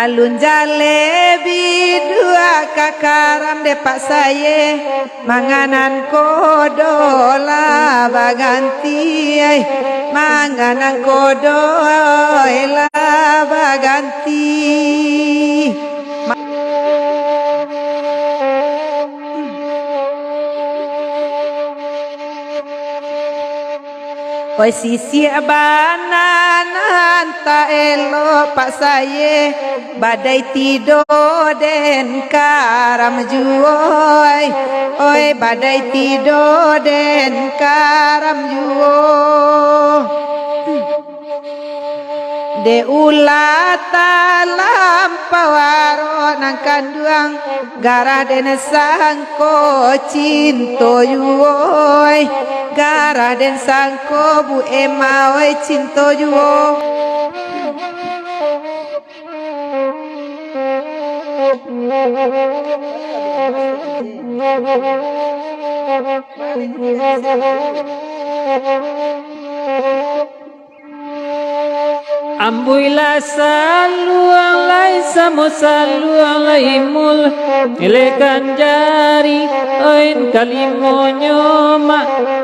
alun jalebi dua kakaram depak saya manganan kodola baganti manganan kodola baganti oi sisi bananan ta elo pak saya badai tidur den karam juoi oi badai tidur den karam juo de ulata lampawaro nang kanduang gara den sangko cinto yuoi gara den sangko bu ema oi cinto yuo Ambuila saluang lai samo saluang lai mul ilekan jari oin kalimonyo ma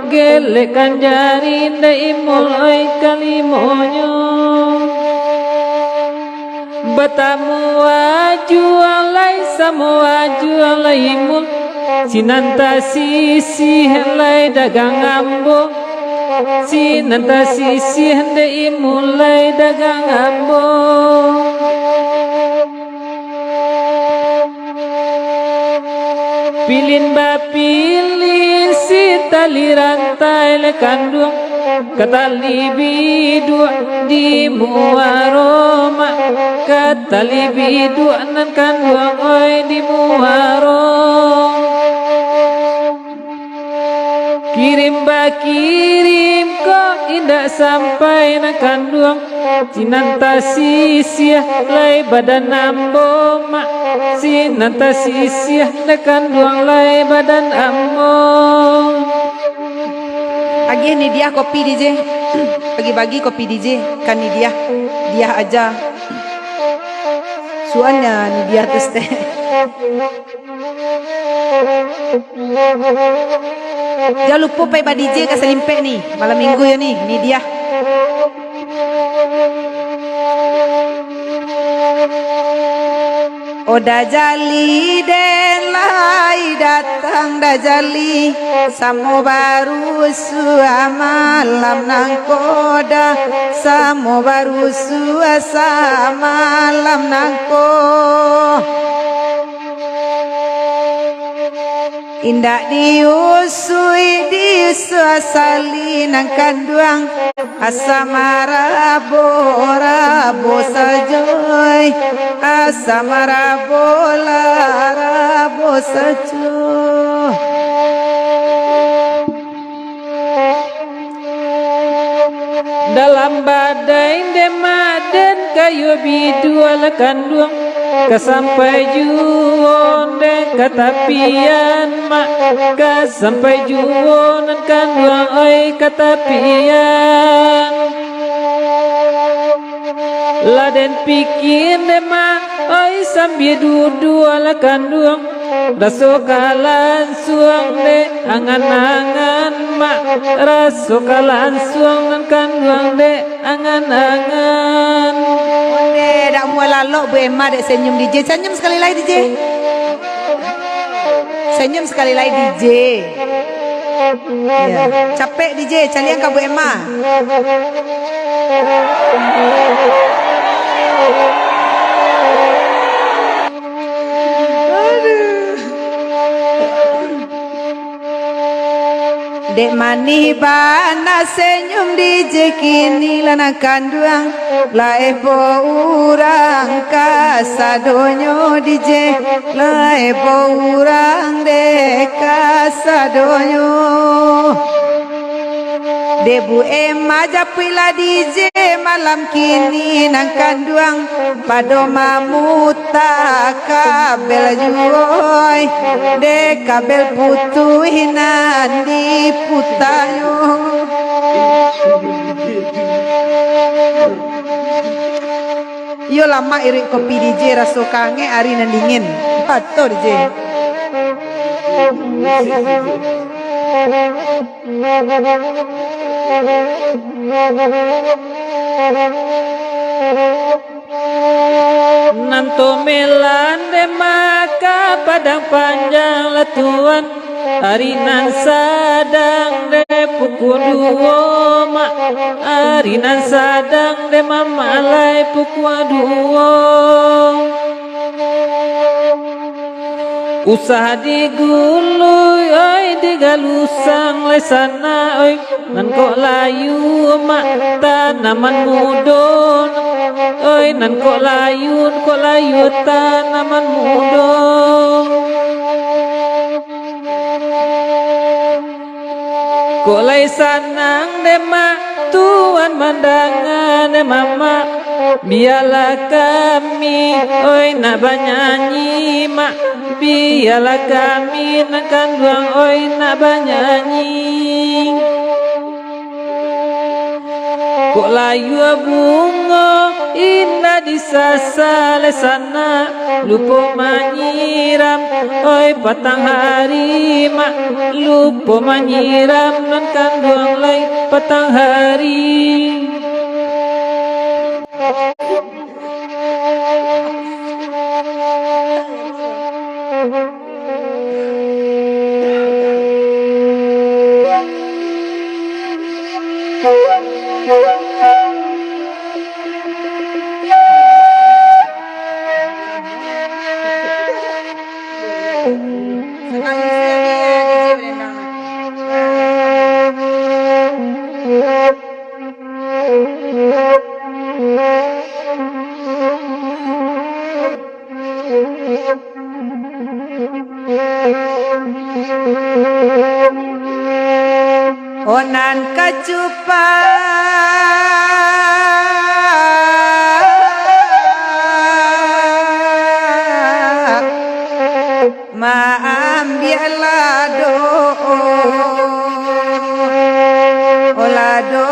gelekan jari dai mul oi kalimonyo batamu ajuang lai samo ajuang lai mul sinanta sisi lai dagang ambo sinanta sisi hande mulai dagang ambo pilin ba pilin si tali rantai le kandung katali bidu di muaroma katali bidu nan kandung oi di muaroma kirim ba kirim kok indah sampai nak kandung sinanta sisia lai badan ambo mak sinanta sisia nak kandung lai badan ambo agi ni dia kopi DJ bagi-bagi kopi DJ kan ni dia aja soalnya ni dia tes teh jangan lupa pay ba DJ ka Salimpe nih malam minggu ya nih ini dia Oda jali den lai datang da jali samo baru sua malam nang koda samo baru sua malam nang ko indak diusui disuasali nang kanduang asama rabo sajoy asama rabo sajoy dalam badai demaden kayu bidu ala kandung kesampai juon de katapian mak kesampai juon kandung oi katapian laden pikir de mak oi sambil dudu ala kandung rasokalan suang de angan-angan mak rasokalan suang kandung de angan-angan dak mau lalok Bu Emma dek senyum DJ senyum sekali lagi DJ senyum sekali lagi DJ ya. Capek DJ calian ka Bu Emma Dek mani bana senyum DJ kini lana kanduang laebo urang kasadonyo DJ laebo urang de kasadonyo Debu Emma japila DJ malam kini nang kanduang pado mamuta kabel juoi de kabel putuhinan di putayo Iyo lama irik kopi DJ raso kange ari nandingin. Pato DJ. Nanto melande maka padang panjang latuan arinan sadang de pukul dua mak arinan sadang de mamalai pukul dua usah digului oi digalusang lesana oi nan kok layu mak tanaman mudon oi nan kok layu tanaman mudon kok lai sanang de mak tuan mandangan de mama biarlah kami oi nak bernyanyi mak biarlah kami nak kanduang oi nak bernyanyi kok layu bunga indah di sasale sana lupa menyiram oi patang hari mak lupa menyiram nan kanduang lai patang hari Onan kacupa maambialah olado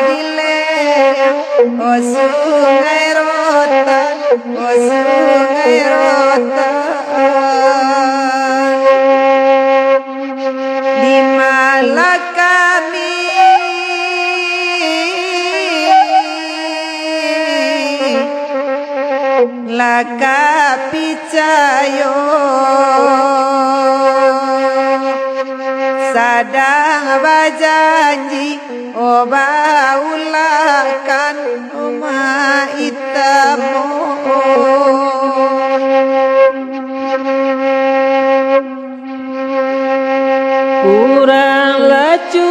dile o sungai rotan di Malakami laka picayo sadang bajanji obaulakan uma itamu kurang laju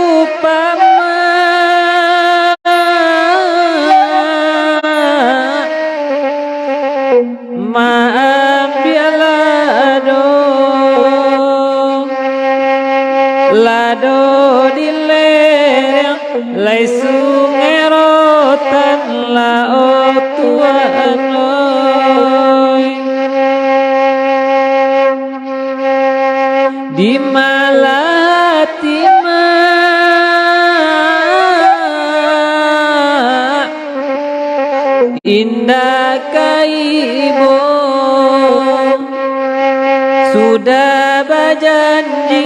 maaf biarlah lado di lereng lai sungai rotan lao tuan oi di Malatima indah kaibo sudah berjanji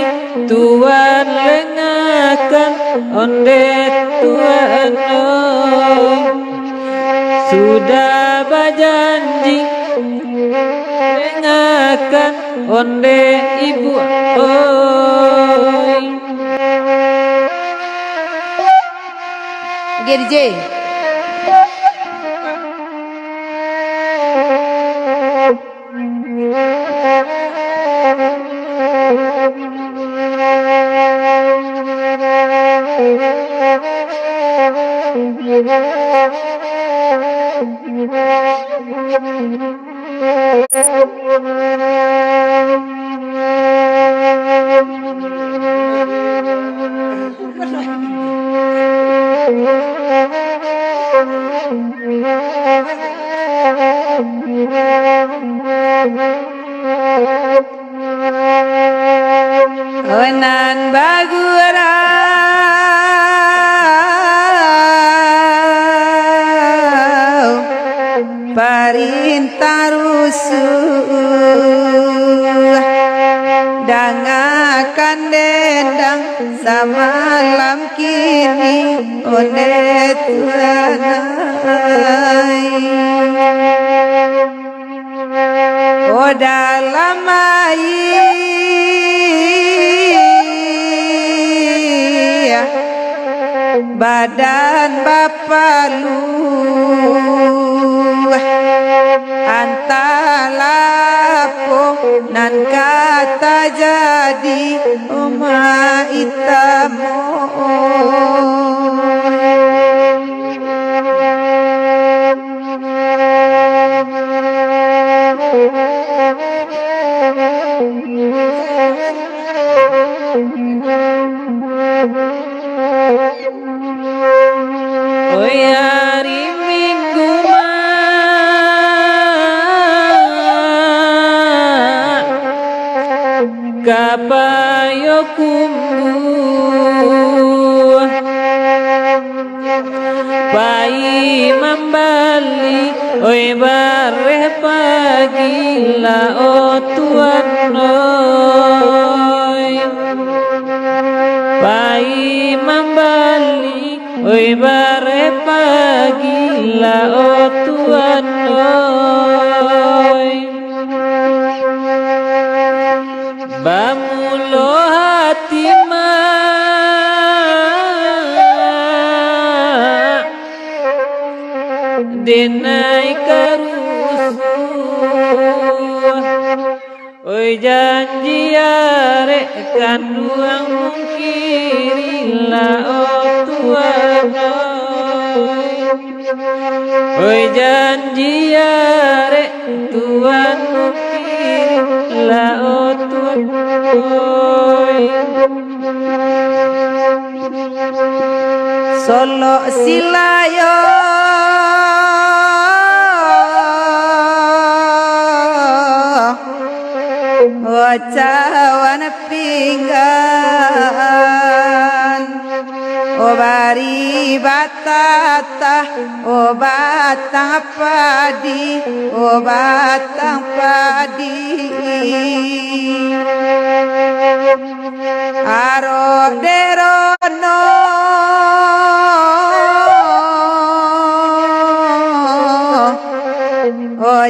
Tuhan lengakan onde Tuhan sudah berjanji lengakan onde ibu oi DJ. Onan bagura perintah rusuh dangakan dendang samalam kini oleh Tuhanai. Oh dalam air badan bapa lu antalapo nan kata jadi oma itamo. Oi hari Minggu kapayo kumbu pai membali oi bareh pagi la o Tuhan oi pai membali oi bareh pagi la o Tuhan oi bamulo hati denai karusuh oi janji arek kanduang mungkiri la o Tuhan oi janji arek Tuhan mungkiri la o Tuhan Solo silayo cawan pinggan obari batata obatang padi obatang padi aro derono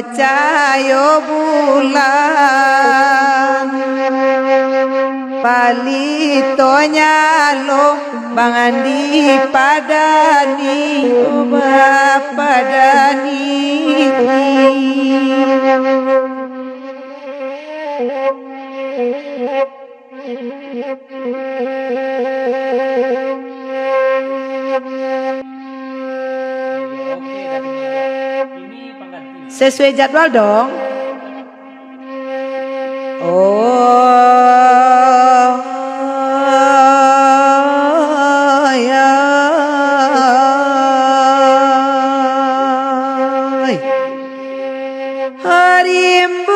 cayo bulan palito nyalo bangandi padani oba padani sesuai jadwal dong. Oh ya harimbun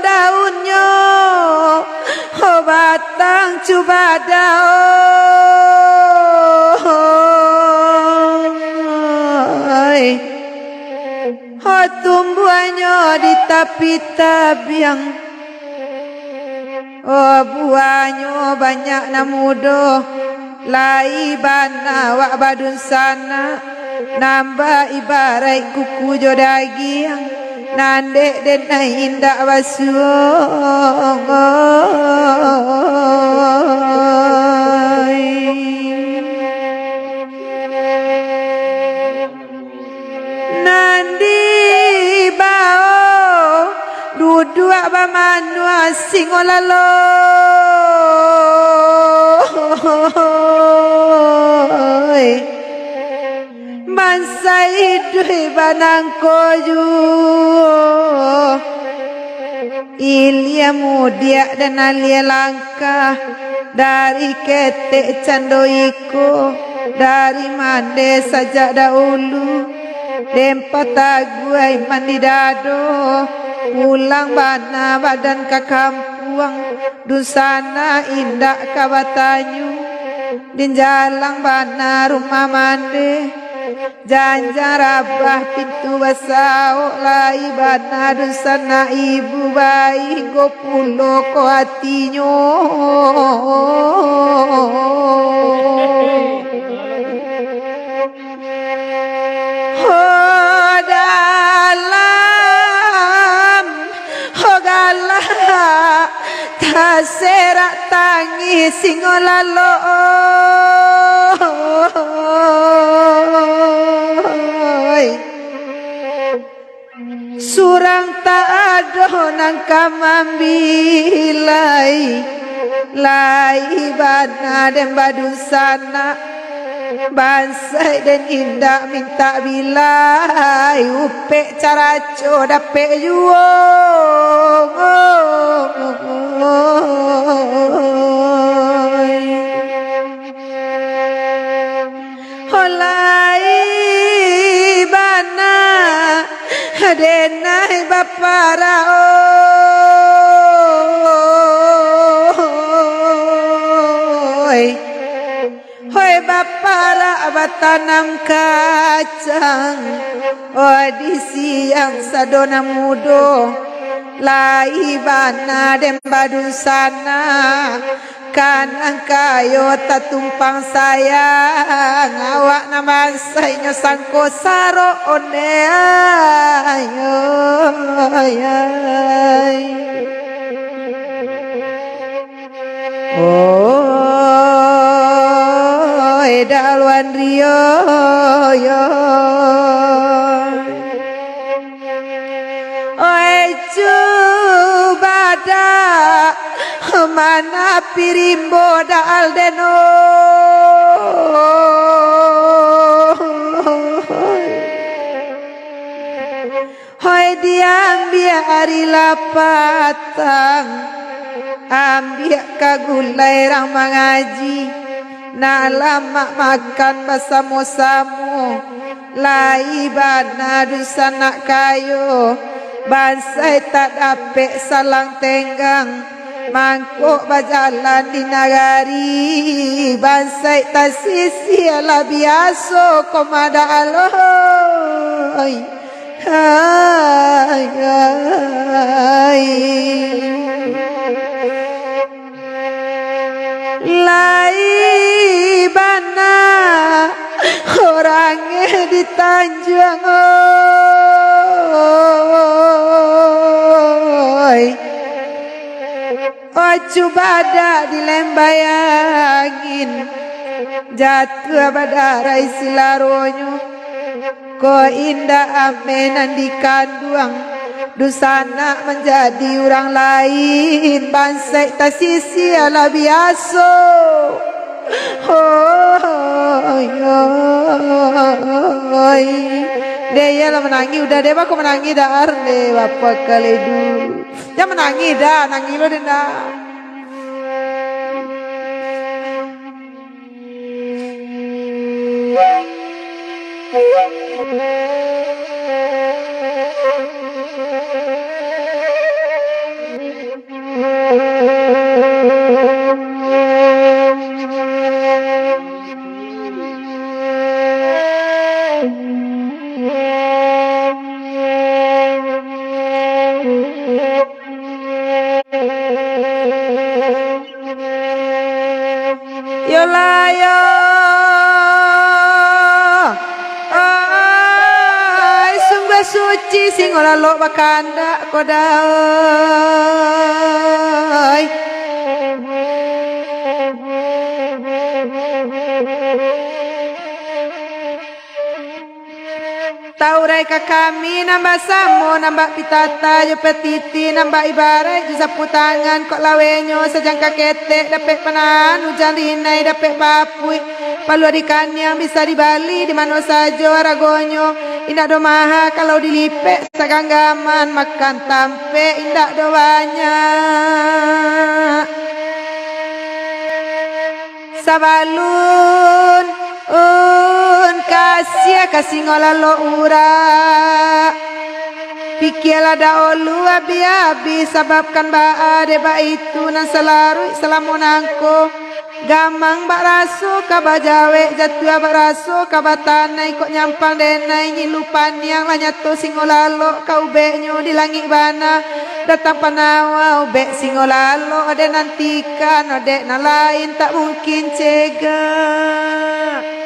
daunnya oh batang coba daun oh tumbuhannya di tapi tabiang oh buahnya banyak namudo lai bana wak badun sana nambah ibarat kuku jo daging nandek denai indak basuh nandi bao duduk bamanu asing olalo masa hidup banang koju Ilya mudia dan alia langkah dari ketek candoiko dari mande saja dahulu dempat taguai mandi dado pulang bana badan ke kampung dusana indak kabatanyu di jalan bana rumah mande Janjar abah pintu basau lai bana dusana ibu bayi go pulo ko hatinya serak tangi singolalo surang tak ada nang kamambilai lai bana dan badusana bansai dan indah minta bilai upe caraco dape juong holai bana denai bapara hoi bapara batanam kacang di siang sadona mudo lai bana dem badusana kan angkayo tatumpang sayang awak nama saynya sangko saro one ayo dalwan rio yo cubada mana pirimbo dal deno hoi diambil hari lapatang ambil kagulai rang mengaji na lama makan bersama-sama lai bana dusana kayo bansai tak dapat salang tenggang mangkuk berjalan di nagari bansai tak sisi ala biasa komada aloy hai lai bana orangnya di Tanjung cubada dilembayangin jatuh badarai silaronyo ko indah amenan di kanduang dusana menjadi orang lain bansai tasisi ala biaso dia lah menangi udah deh aku menangi dah deh bapak kaledu dia menangi dah nangi lo deh dah Yolayo sungguh suci sing ora lo bakanda kodai taurai ka kami nambah samo nambah pitata yo petiti nambah ibarat ju sapu tangan kok lawenyo sejangka ketek dapet panan hujan rinai dapet bapui palu adikan yang bisa di Bali di mana saja ragonyo indah do maha kalau dilipek saganggaman makan tampe indah do banyak sabalun kasih ngolalo ura Pikirlah daulu abi-abi sababkan baade ba itu nan selaru salamunangko gamang bak raso kaba jawe jatua bak raso kaba tanai kok nyampang denai nyilupan yang lanyato singolalo kau benyo di langit bana datang panawa ube singolalo ade nantikan ade na lain tak mungkin cegah.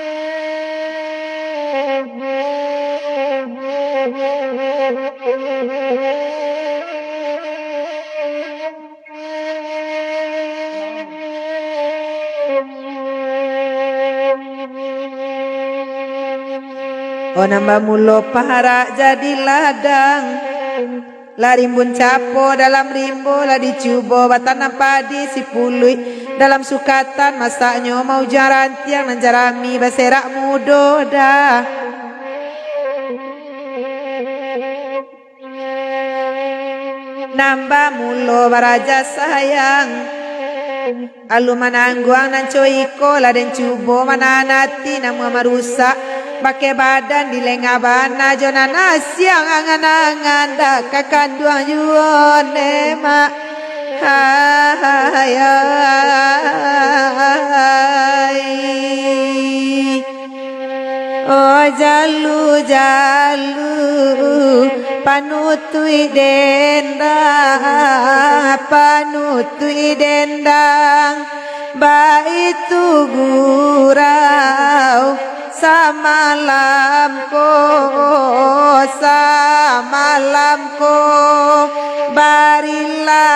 Oh nambah mulo parak jadi ladang lah rimbun capo dalam rimbo lah dicubo batanam padi si pului dalam sukatan masaknya mau jaran tiang nan jarami baserak mudo dah. Nambah mulo baraja sayang alu manangguang nan coiko lah den cubo mananati namu marusak pakai badan di lengah bana jona nasiang angan-angan dah kakanduang juon ema hai oh jalu panutui dendang baitu gurau samalamko barila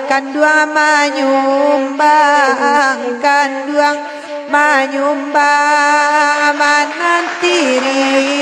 kanduang manyumbang manantiri